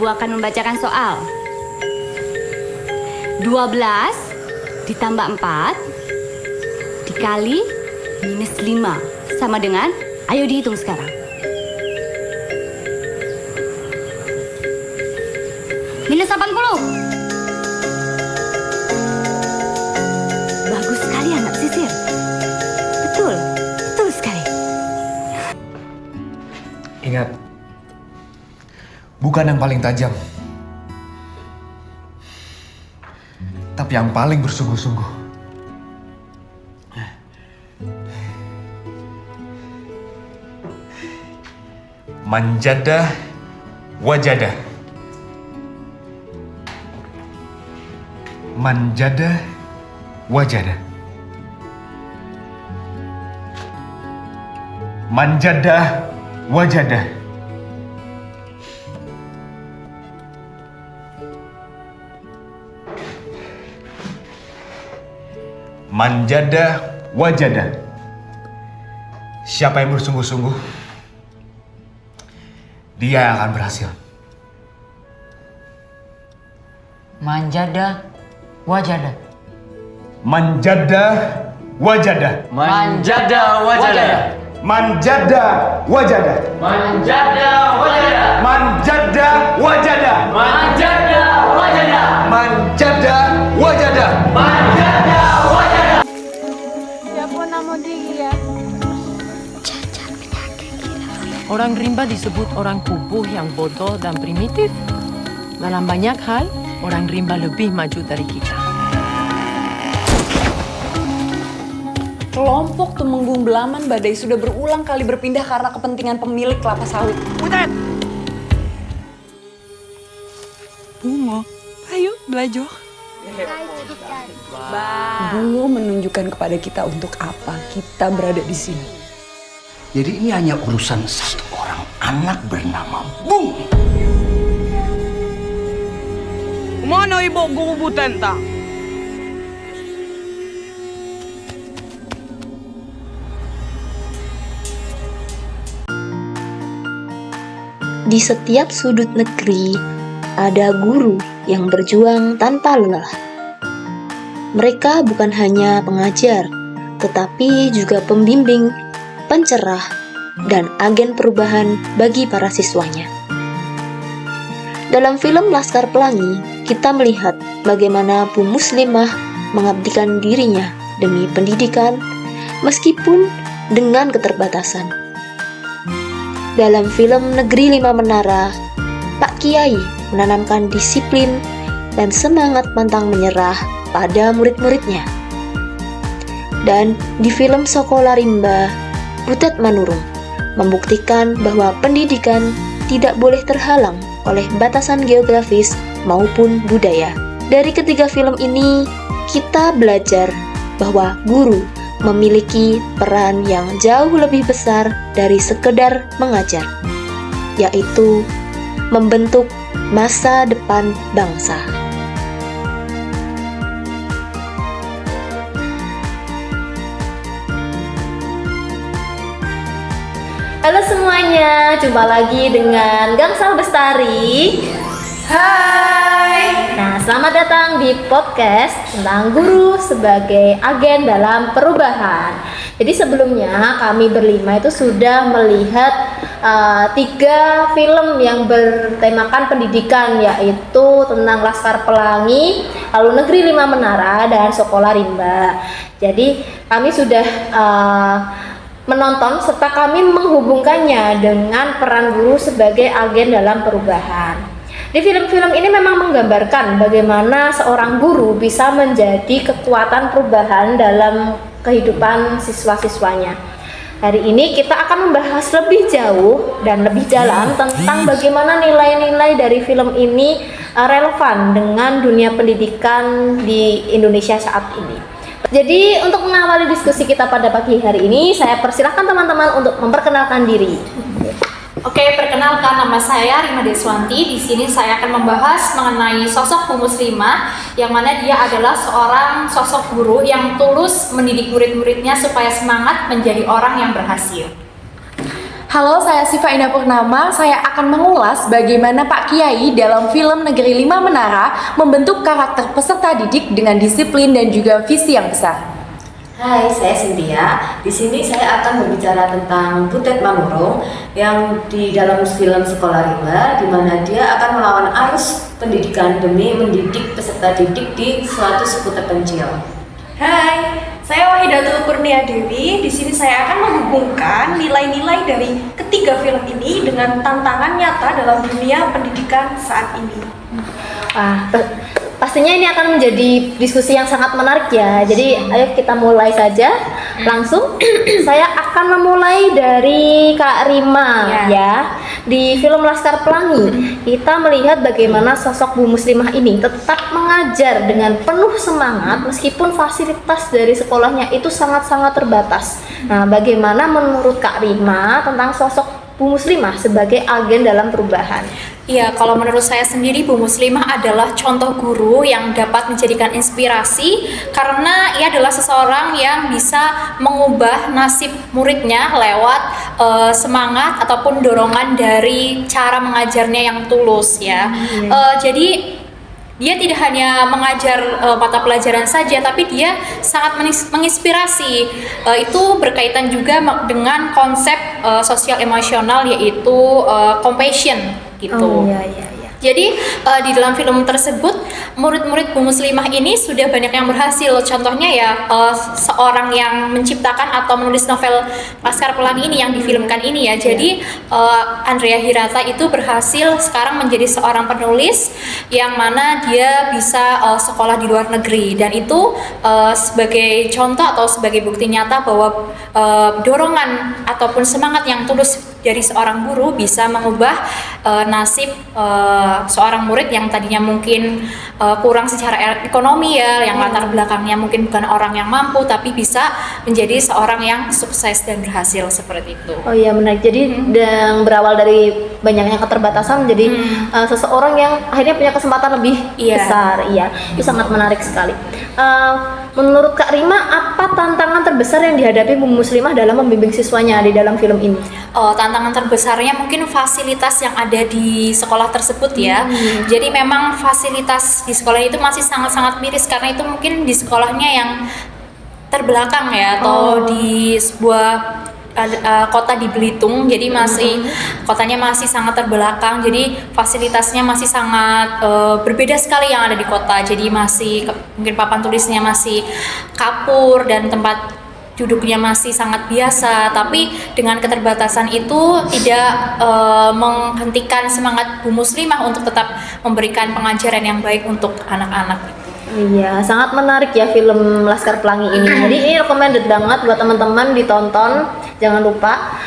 Ibu akan membacakan soal. 12 ditambah 4 dikali minus 5 sama dengan, ayo dihitung sekarang. Minus 80. Bagus sekali anak sisir. Betul, betul sekali. Ingat, bukan yang paling tajam, tapi yang paling bersungguh-sungguh. Manjadah wajadah. Manjadah wajadah. Manjadah wajadah. Manjadah wajadah. Siapa yang bersungguh-sungguh, dia yang akan berhasil. Manjadah wajadah. Manjadah wajadah. Manjadah wajadah. Manjadah wajadah. Manjadah wajadah. Manjadah wajadah. Manjadah wajadah. Manjadah wajadah. Manjadah wajadah. Siapa nama dia? Orang rimba disebut orang kubuh yang bodoh dan primitif. Dalam banyak hal, orang rimba lebih maju dari kita. Kelompok Tumenggung Belaman Badai sudah berulang kali berpindah karena kepentingan pemilik kelapa sawit. Butet! Bungo, ayo belajar. Bungo menunjukkan kepada kita untuk apa kita berada di sini. Jadi ini hanya urusan satu orang anak bernama Bung. Mana ibu guru Butenta? Di setiap sudut negeri ada guru yang berjuang tanpa lelah. Mereka bukan hanya pengajar, tetapi juga pembimbing, pencerah, dan agen perubahan bagi para siswanya. Dalam film Laskar Pelangi, kita melihat bagaimana Bu Muslimah mengabdikan dirinya demi pendidikan, meskipun dengan keterbatasan. Dalam film Negeri Lima Menara, Pak Kiai menanamkan disiplin dan semangat pantang menyerah pada murid-muridnya. Dan di film Sekolah Rimba, Butet Manurung membuktikan bahwa pendidikan tidak boleh terhalang oleh batasan geografis maupun budaya. Dari ketiga film ini, kita belajar bahwa guru memiliki peran yang jauh lebih besar dari sekedar mengajar, yaitu membentuk masa depan bangsa. Halo semuanya, jumpa lagi dengan Gangsal Bestari. Hai. Nah, selamat datang di podcast tentang guru sebagai agen dalam perubahan. Jadi sebelumnya kami berlima itu sudah melihat 3 film yang bertemakan pendidikan, yaitu tentang Laskar Pelangi, lalu Negeri Lima Menara, dan Sekolah Rimba. Jadi kami sudah menonton serta kami menghubungkannya dengan peran guru sebagai agen dalam perubahan. Di film-film ini memang menggambarkan bagaimana seorang guru bisa menjadi kekuatan perubahan dalam kehidupan siswa-siswanya. Hari ini kita akan membahas lebih jauh dan lebih dalam tentang bagaimana nilai-nilai dari film ini relevan dengan dunia pendidikan di Indonesia saat ini. Jadi untuk mengawali diskusi kita pada pagi hari ini, saya persilahkan teman-teman untuk memperkenalkan diri. Oke, perkenalkan, nama saya Rima Deswanti. Di sini saya akan membahas mengenai sosok Bu Muslimah, yang mana dia adalah seorang sosok guru yang tulus mendidik murid-muridnya supaya semangat menjadi orang yang berhasil. Halo, saya Siva Indah Purnama. Saya akan mengulas bagaimana Pak Kiai dalam film Negeri Lima Menara membentuk karakter peserta didik dengan disiplin dan juga visi yang besar. Hai, saya Cynthia. Di sini saya akan berbicara tentang Butet Manurung yang di dalam film Sekolah Rimba, di mana dia akan melawan arus pendidikan demi mendidik peserta didik di suatu suku terpencil. Hai, saya Wahidatul Kurnia Dewi. Di sini saya akan menghubungkan nilai-nilai dari ketiga film ini dengan tantangan nyata dalam dunia pendidikan saat ini. Pastinya ini akan menjadi diskusi yang sangat menarik ya. Jadi ayo kita mulai saja langsung. Saya akan memulai dari Kak Rima ya. Di film Laskar Pelangi kita melihat bagaimana sosok Bu Muslimah ini tetap mengajar dengan penuh semangat meskipun fasilitas dari sekolahnya itu sangat-sangat terbatas. Nah, bagaimana menurut Kak Rima tentang sosok Bu Muslimah sebagai agen dalam perubahan? Iya, kalau menurut saya sendiri Bu Muslimah adalah contoh guru yang dapat menjadikan inspirasi karena ia adalah seseorang yang bisa mengubah nasib muridnya lewat semangat ataupun dorongan dari cara mengajarnya yang tulus ya. Jadi dia tidak hanya mengajar mata pelajaran saja, tapi dia sangat menginspirasi. Itu berkaitan juga dengan konsep sosial emosional, yaitu compassion gitu. Jadi di dalam film tersebut murid-murid Bu Muslimah ini sudah banyak yang berhasil. Contohnya ya seorang yang menciptakan atau menulis novel Laskar Pelangi ini yang difilmkan ini ya. Jadi Andrea Hirata itu berhasil sekarang menjadi seorang penulis yang mana dia bisa sekolah di luar negeri, dan itu sebagai contoh atau sebagai bukti nyata bahwa dorongan ataupun semangat yang tulus dari seorang guru bisa mengubah nasib seorang murid yang tadinya mungkin kurang secara ekonomi ya, yang latar belakangnya mungkin bukan orang yang mampu, tapi bisa menjadi seorang yang sukses dan berhasil seperti itu. Oh iya, menarik. Jadi yang berawal dari banyaknya keterbatasan menjadi seseorang yang akhirnya punya kesempatan lebih besar. Iya, itu sangat menarik sekali. Menurut Kak Rima, apa tantangan terbesar yang dihadapi Bu Muslimah dalam membimbing siswanya di dalam film ini? Tantangan terbesarnya mungkin fasilitas yang ada di sekolah tersebut ya. Jadi memang fasilitas di sekolah itu masih sangat-sangat miris karena itu mungkin di sekolahnya yang terbelakang ya, atau di sebuah kota di Belitung, jadi masih kotanya masih sangat terbelakang, jadi fasilitasnya masih sangat berbeda sekali yang ada di kota. Jadi masih mungkin papan tulisnya masih kapur dan tempat duduknya masih sangat biasa, tapi dengan keterbatasan itu tidak menghentikan semangat Bu Muslimah untuk tetap memberikan pengajaran yang baik untuk anak-anak. Iya, sangat menarik ya film Laskar Pelangi ini. Jadi ini recommended banget buat teman-teman ditonton, jangan lupa.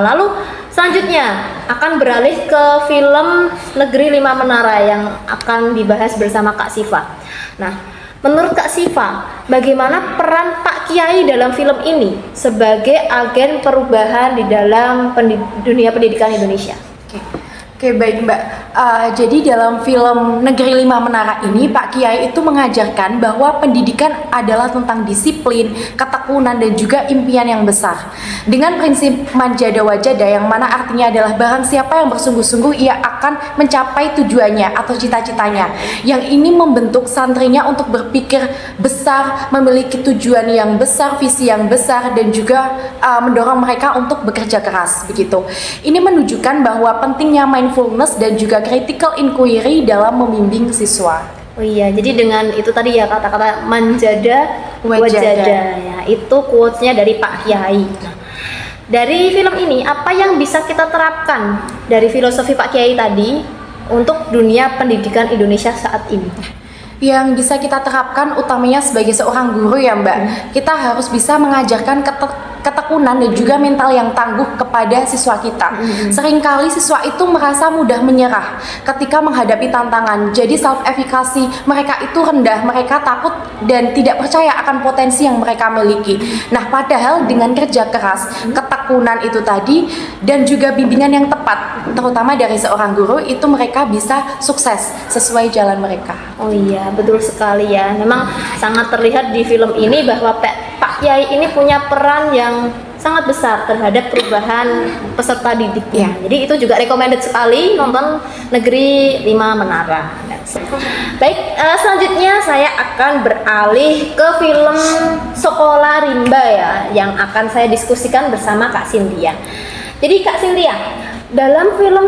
Lalu selanjutnya akan beralih ke film Negeri Lima Menara yang akan dibahas bersama Kak Siva. Nah, menurut Kak Siva, bagaimana peran Pak Kiai dalam film ini sebagai agen perubahan di dalam dunia pendidikan Indonesia? Oke, baik Mbak. Jadi dalam film Negeri Lima Menara ini Pak Kiai itu mengajarkan bahwa pendidikan adalah tentang disiplin, ketekunan, dan juga impian yang besar. Dengan prinsip manjada wajada yang mana artinya adalah barang siapa yang bersungguh-sungguh ia akan mencapai tujuannya atau cita-citanya. Yang ini membentuk santrinya untuk berpikir besar, memiliki tujuan yang besar, visi yang besar, dan juga mendorong mereka untuk bekerja keras begitu. Ini menunjukkan bahwa pentingnya mindfulness dan juga critical inquiry dalam membimbing siswa. Oh iya, jadi dengan itu tadi ya kata-kata manjada wajada ya, itu quotes-nya dari Pak Kiai. Nah, dari film ini apa yang bisa kita terapkan dari filosofi Pak Kiai tadi untuk dunia pendidikan Indonesia saat ini? Yang bisa kita terapkan utamanya sebagai seorang guru ya Mbak, kita harus bisa mengajarkan ketekunan dan juga mental yang tangguh kepada siswa kita. Seringkali siswa itu merasa mudah menyerah ketika menghadapi tantangan, jadi self-efficacy mereka itu rendah, mereka takut dan tidak percaya akan potensi yang mereka miliki. Nah, padahal dengan kerja keras, ketekunan itu tadi, dan juga bimbingan yang tepat, terutama dari seorang guru, itu mereka bisa sukses sesuai jalan mereka. Oh iya, betul sekali ya. Memang sangat terlihat di film ini bahwa Pak Kiai ini punya peran yang sangat besar terhadap perubahan peserta didiknya. Jadi itu juga recommended sekali nonton Negeri 5 Menara. Baik, selanjutnya saya akan beralih ke film Sekolah Rimba ya, yang akan saya diskusikan bersama Kak Cynthia. Jadi Kak Cynthia, dalam film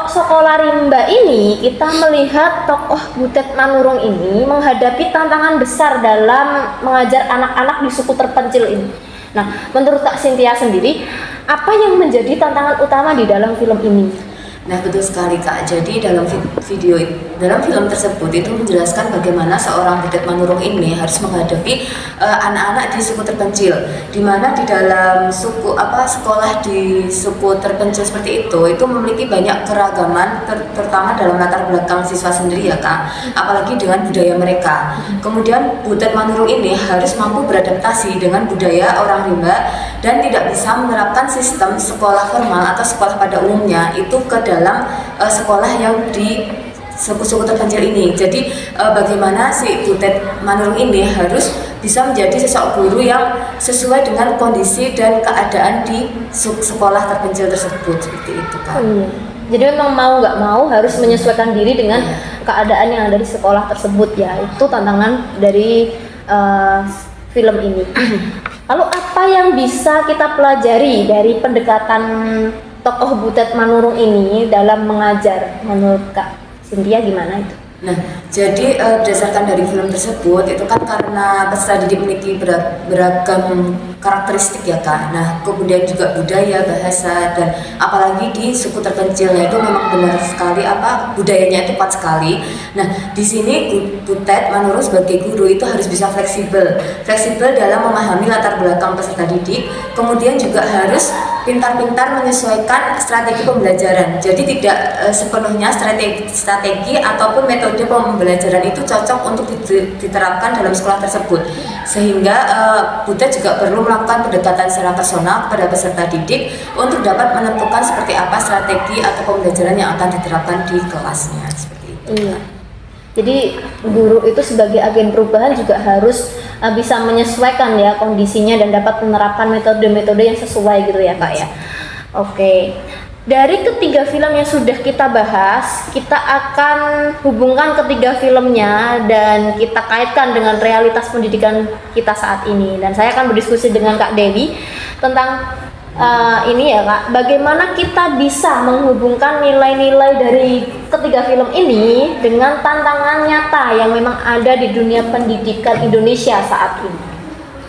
Sekolah Rimba ini kita melihat tokoh Butet Manurung ini menghadapi tantangan besar dalam mengajar anak-anak di suku terpencil ini. Nah, menurut Kak Cynthia sendiri, apa yang menjadi tantangan utama di dalam film ini? Nah, betul sekali Kak. Jadi dalam film tersebut itu menjelaskan bagaimana seorang Butet Manurung ini harus menghadapi anak-anak di suku terpencil, di mana di dalam sekolah di suku terpencil seperti itu memiliki banyak keragaman, terutama dalam latar belakang siswa sendiri ya Kak, apalagi dengan budaya mereka. Kemudian Butet Manurung ini harus mampu beradaptasi dengan budaya orang rimba dan tidak bisa menerapkan sistem sekolah formal atau sekolah pada umumnya itu ke dalam sekolah yang di suku-suku terpencil ini. Jadi bagaimana si Butet Manurung ini harus bisa menjadi sosok guru yang sesuai dengan kondisi dan keadaan di sekolah terpencil tersebut, seperti itu Kak. Jadi memang mau nggak mau harus menyesuaikan diri dengan keadaan yang ada di sekolah tersebut ya. Itu tantangan dari film ini. Lalu apa yang bisa kita pelajari dari pendekatan tokoh Butet Manurung ini dalam mengajar, menurut Kak Cynthia gimana itu? Nah, jadi berdasarkan dari film tersebut itu kan karena peserta didik memiliki beragam karakteristik ya Kak. Nah, kemudian juga budaya, bahasa, dan apalagi di suku terpencilnya itu memang benar sekali budayanya itu kuat sekali. Nah, di sini Butet Manurung sebagai guru itu harus bisa fleksibel dalam memahami latar belakang peserta didik. Kemudian juga harus pintar-pintar menyesuaikan strategi pembelajaran. Jadi tidak sepenuhnya strategi ataupun metode pembelajaran itu cocok untuk diterapkan dalam sekolah tersebut. Sehingga Butet juga perlu melakukan pendekatan secara personal kepada peserta didik untuk dapat menentukan seperti apa strategi atau pembelajaran yang akan diterapkan di kelasnya, seperti itu. Iya. Jadi guru itu sebagai agen perubahan juga harus bisa menyesuaikan ya kondisinya dan dapat menerapkan metode-metode yang sesuai gitu ya Kak ya. Oke. Dari ketiga film yang sudah kita bahas, kita akan hubungkan ketiga filmnya dan kita kaitkan dengan realitas pendidikan kita saat ini. Dan saya akan berdiskusi dengan Kak Dewi tentang ini ya Kak, bagaimana kita bisa menghubungkan nilai-nilai dari ketiga film ini dengan tantangan nyata yang memang ada di dunia pendidikan Indonesia saat ini.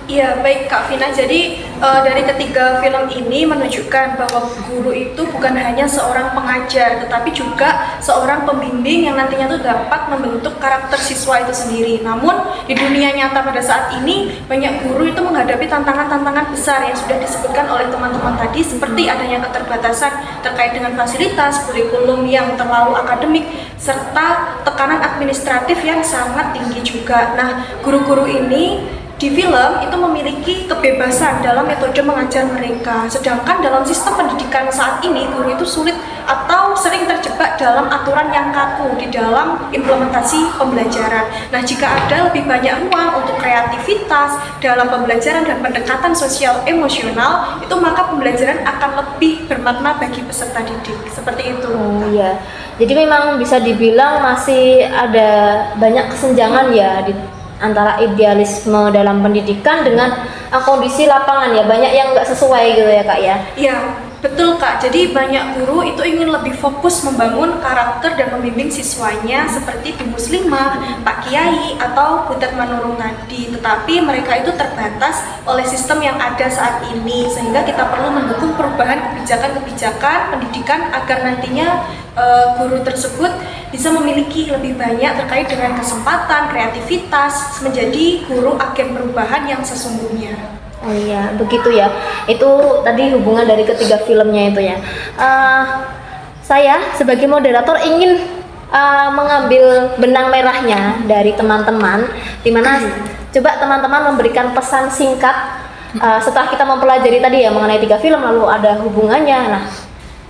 Iya, baik Kak Vina. Jadi dari ketiga film ini menunjukkan bahwa guru itu bukan hanya seorang pengajar, tetapi juga seorang pembimbing yang nantinya tuh dapat membentuk karakter siswa itu sendiri. Namun di dunia nyata pada saat ini banyak guru itu menghadapi tantangan-tantangan besar yang sudah disebutkan oleh teman-teman tadi, seperti adanya keterbatasan terkait dengan fasilitas, kurikulum yang terlalu akademik, serta tekanan administratif yang sangat tinggi juga. Nah, guru-guru ini di film itu memiliki kebebasan dalam metode mengajar mereka, sedangkan dalam sistem pendidikan saat ini guru itu sulit atau sering terjebak dalam aturan yang kaku di dalam implementasi pembelajaran. Nah, jika ada lebih banyak ruang untuk kreativitas dalam pembelajaran dan pendekatan sosial emosional, itu maka pembelajaran akan lebih bermakna bagi peserta didik. Seperti itu. Oh iya. Jadi memang bisa dibilang masih ada banyak kesenjangan ya di antara idealisme dalam pendidikan dengan kondisi lapangan ya, banyak yang nggak sesuai gitu ya Kak ya. Iya, betul Kak. Jadi banyak guru itu ingin lebih fokus membangun karakter dan membimbing siswanya seperti Bu Muslimah, Pak Kiai, atau Butet Manurung tadi. Tetapi mereka itu terbatas oleh sistem yang ada saat ini, sehingga kita perlu mendukung perubahan kebijakan-kebijakan pendidikan agar nantinya guru tersebut bisa memiliki lebih banyak terkait dengan kesempatan, kreativitas, menjadi guru agen perubahan yang sesungguhnya. Oh iya, begitu ya. Itu tadi hubungan dari ketiga filmnya itu ya. Saya sebagai moderator ingin mengambil benang merahnya dari teman-teman, dimana coba teman-teman memberikan pesan singkat setelah kita mempelajari tadi ya mengenai tiga film lalu ada hubungannya. Nah,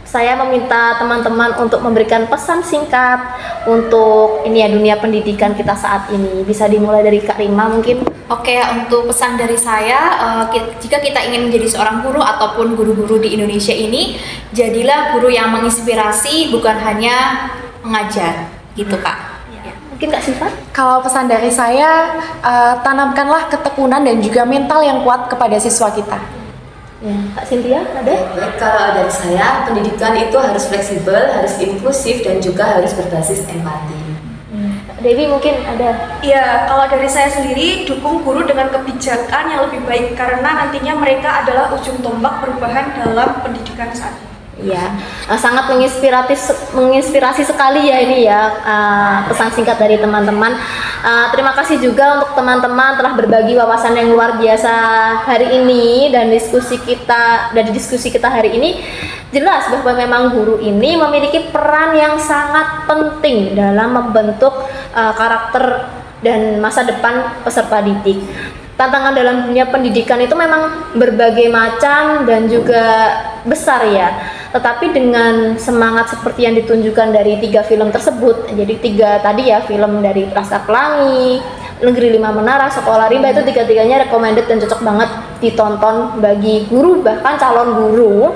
saya meminta teman-teman untuk memberikan pesan singkat untuk ini ya dunia pendidikan kita saat ini. Bisa dimulai dari Kak Rima mungkin. Oke, untuk pesan dari saya, jika kita ingin menjadi seorang guru ataupun guru-guru di Indonesia ini, jadilah guru yang menginspirasi, bukan hanya mengajar, gitu Kak. Mungkin Kak Sifat? Kalau pesan dari saya, tanamkanlah ketekunan dan juga mental yang kuat kepada siswa kita. Ya, Kak Cynthia ada? Baik, kalau dari saya, pendidikan itu harus fleksibel, harus inklusif, dan juga harus berbasis empati. Dewi mungkin ada? Ya, kalau dari saya sendiri, dukung guru dengan kebijakan yang lebih baik karena nantinya mereka adalah ujung tombak perubahan dalam pendidikan saat ini. Ya, sangat menginspirasi sekali ya ini ya pesan singkat dari teman-teman. Terima kasih juga untuk teman-teman telah berbagi wawasan yang luar biasa hari ini dan diskusi kita hari ini jelas bahwa memang guru ini memiliki peran yang sangat penting dalam membentuk karakter dan masa depan peserta didik. Tantangan dalam dunia pendidikan itu memang berbagai macam dan juga besar ya. Tetapi dengan semangat seperti yang ditunjukkan dari 3 film tersebut, jadi 3 tadi ya, film dari Laskar Pelangi, Negeri 5 Menara, Sekolah Rimba, itu 3-tiganya recommended dan cocok banget ditonton bagi guru bahkan calon guru.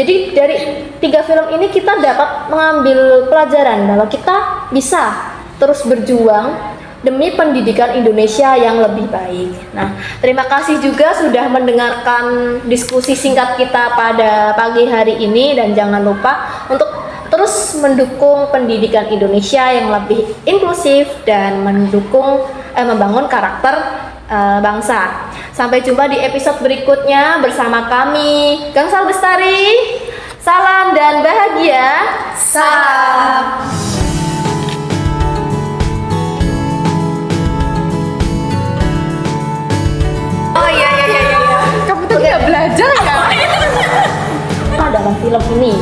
Jadi dari 3 film ini kita dapat mengambil pelajaran bahwa kita bisa terus berjuang demi pendidikan Indonesia yang lebih baik. Nah, terima kasih juga sudah mendengarkan diskusi singkat kita pada pagi hari ini dan jangan lupa untuk terus mendukung pendidikan Indonesia yang lebih inklusif dan membangun karakter bangsa. Sampai jumpa di episode berikutnya bersama kami, Gangsal Bestari. Salam dan bahagia. Salam. Kamu tuh nggak belajar ya? Dalam film ini